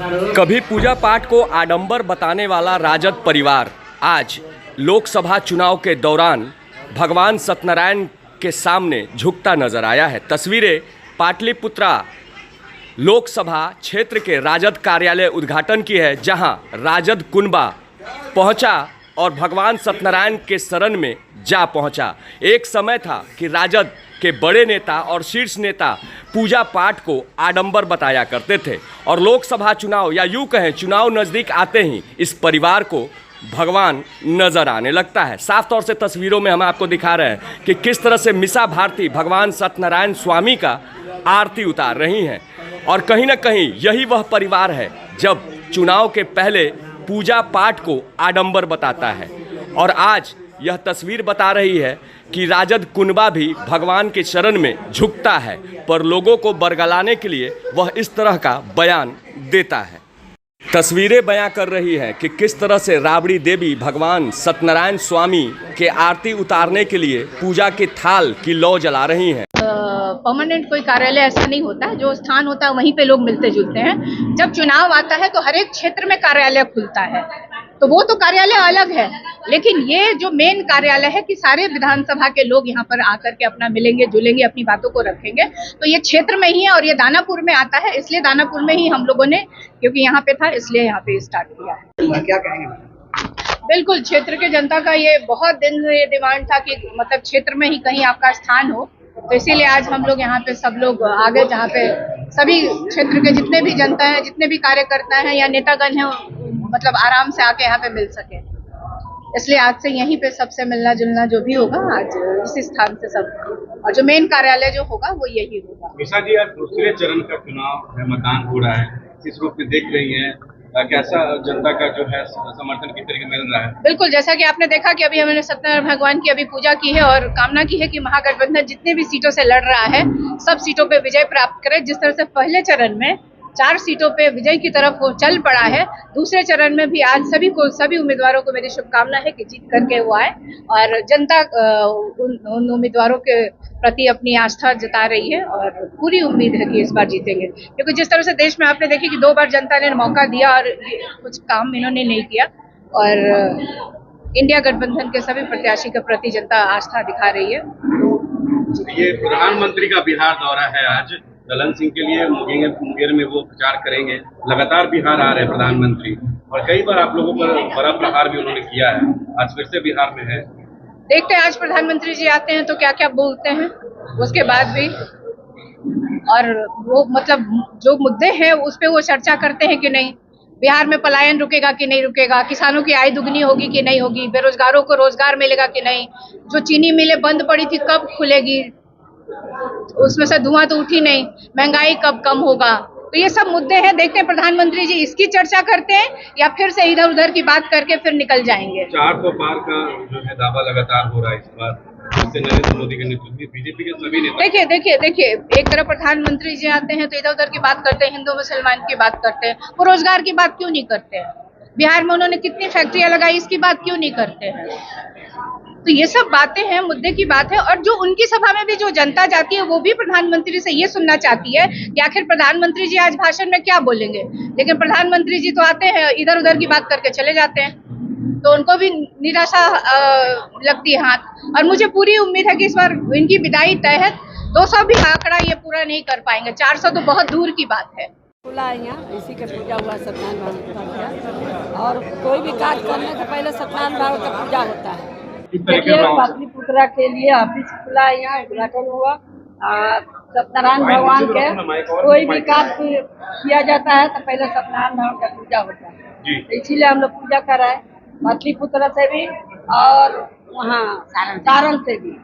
कभी पूजा पाठ को आडंबर बताने वाला राजद परिवार आज लोकसभा चुनाव के दौरान भगवान सत्यनारायण के सामने झुकता नजर आया है। तस्वीरें पाटलिपुत्रा लोकसभा क्षेत्र के राजद कार्यालय उद्घाटन की है, जहां राजद कुनबा पहुंचा और भगवान सत्यनारायण के शरण में जा पहुंचा। एक समय था कि राजद के बड़े नेता और शीर्ष नेता पूजा पाठ को आडंबर बताया करते थे और लोकसभा चुनाव या यूँ कहें चुनाव नज़दीक आते ही इस परिवार को भगवान नज़र आने लगता है। साफ तौर से तस्वीरों में हम आपको दिखा रहे हैं कि किस तरह से मीसा भारती भगवान सत्यनारायण स्वामी का आरती उतार रही हैं और कहीं ना कहीं यही वह परिवार है जब चुनाव के पहले पूजा पाठ को आडंबर बताता है। और आज यह तस्वीर बता रही है कि राजद कुनबा भी भगवान के शरण में झुकता है, पर लोगों को बरगलाने के लिए वह इस तरह का बयान देता है। तस्वीरें बयां कर रही हैं कि किस तरह से राबड़ी देवी भगवान सत्यनारायण स्वामी के आरती उतारने के लिए पूजा के थाल की लौ जला रही हैं। परमानेंट कोई कार्यालय ऐसा नहीं होता, जो स्थान होता है वहीं पे लोग मिलते जुलते हैं। जब चुनाव आता है तो हर एक क्षेत्र में कार्यालय खुलता है, तो वो तो कार्यालय अलग है, लेकिन ये जो मेन कार्यालय है कि सारे विधानसभा के लोग यहाँ पर आकर के अपना मिलेंगे जुलेंगे, अपनी बातों को रखेंगे, तो ये क्षेत्र में ही है और ये दानापुर में आता है, इसलिए दानापुर में ही हम लोगों ने, क्योंकि यहाँ पे था इसलिए यहाँ पे स्टार्ट किया है। क्या कहेंगे? बिल्कुल, क्षेत्र के जनता का ये बहुत दिन से ये डिमांड था कि मतलब क्षेत्र में ही कहीं आपका स्थान हो, तो इसीलिए आज हम लोग यहाँ पे सब लोग आ गए, जहाँ पे सभी क्षेत्र के जितने भी जनता है, जितने भी कार्यकर्ता हैं या नेतागण हैं, मतलब आराम से आके यहाँ पे मिल सके। इसलिए आज से यहीं पे सबसे मिलना जुलना जो भी होगा आज इसी स्थान से सब, और जो मेन कार्यालय जो होगा वो यही होगा। मीसा जी, आज दूसरे चरण का चुनाव है, मतदान हो रहा है, किस रूप में देख रही हैं? कैसा जनता का जो है समर्थन किस तरीके मिल रहा है? बिल्कुल, जैसा कि आपने देखा कि अभी हमने सत्यनारायण भगवान की अभी पूजा की है और कामना की है कि महागठबंधन जितने भी सीटों से लड़ रहा है सब सीटों पे विजय प्राप्त करे। जिस तरह से पहले चरण में 4 सीटों पे विजय की तरफ वो चल पड़ा है, दूसरे चरण में भी आज सभी उम्मीदवारों को मेरी शुभकामना है कि जीत करके वो आए और जनता उन उम्मीदवारों के प्रति अपनी आस्था जता रही है और पूरी उम्मीद है कि इस बार जीतेंगे, क्योंकि जिस तरह से देश में आपने देखी कि 2 बार जनता ने मौका दिया और कुछ काम इन्होंने नहीं किया, और इंडिया गठबंधन के सभी प्रत्याशी के प्रति जनता आस्था दिखा रही है। ये प्रधानमंत्री का बिहार दौरा है आज, ललन सिंह के लिए मुंगेर में वो प्रचार करेंगे। लगातार बिहार आ रहे हैं प्रधानमंत्री और कई बार आप लोगों पर बड़ा प्रहार भी उन्होंने किया है, आज फिर से बिहार में है। देखते हैं आज प्रधानमंत्री जी आते हैं तो क्या क्या बोलते हैं, उसके बाद भी, और वो मतलब जो मुद्दे हैं उस पे वो चर्चा करते हैं कि नहीं, बिहार में पलायन रुकेगा कि नहीं रुकेगा, किसानों की आय दुगनी होगी कि नहीं होगी, बेरोजगारों को रोजगार मिलेगा कि नहीं, जो चीनी मिलें बंद पड़ी थी कब खुलेगी, उसमें से धुआं तो उठी नहीं, महंगाई कब कम होगा, तो ये सब मुद्दे हैं। देखते हैं प्रधानमंत्री जी इसकी चर्चा करते हैं या फिर से इधर उधर की बात करके फिर निकल जाएंगे। 400 पार का जो है दावा लगातार हो रहा है इस बार, जिससे नरेंद्र मोदी के नेतृत्व में बीजेपी के सभी नेता। देखिए, एक तरफ प्रधानमंत्री जी आते हैं तो इधर उधर की बात करते हैं, हिंदू मुसलमान की बात करते हैं, वो रोजगार की बात क्यों नहीं करते हैं? बिहार में उन्होंने कितनी फैक्ट्रियां लगाई, इसकी बात क्यों नहीं करते हैं? तो ये सब बातें हैं, मुद्दे की बात है। और जो उनकी सभा में भी जो जनता जाती है वो भी प्रधानमंत्री से ये सुनना चाहती है कि आखिर प्रधानमंत्री जी आज भाषण में क्या बोलेंगे, लेकिन प्रधानमंत्री जी तो आते हैं इधर उधर की बात करके चले जाते हैं, तो उनको भी निराशा लगती है हाथ। और मुझे पूरी उम्मीद है कि इस बार इनकी विदाई तय है, 200 भी आंकड़ा ये पूरा नहीं कर पाएंगे, 400 तो बहुत दूर की बात है। यहाँ इसी के पूजा हुआ सत्यनारायण भगवान का, और कोई भी कार्य करने से पहले सत्यनारायण भगवान का पूजा होता है। देखिए, पाटलिपुत्रा के लिए ऑफिस खुला है, यहाँ उद्घाटन हुआ। सत्यनारायण भगवान के कोई भी कार्य किया जाता है तो पहले सत्यनारायण भगवान का पूजा होता है, तो इसीलिए हम लोग पूजा कर रहे हैं, पाटलिपुत्रा से भी और वहाँ सारण से भी।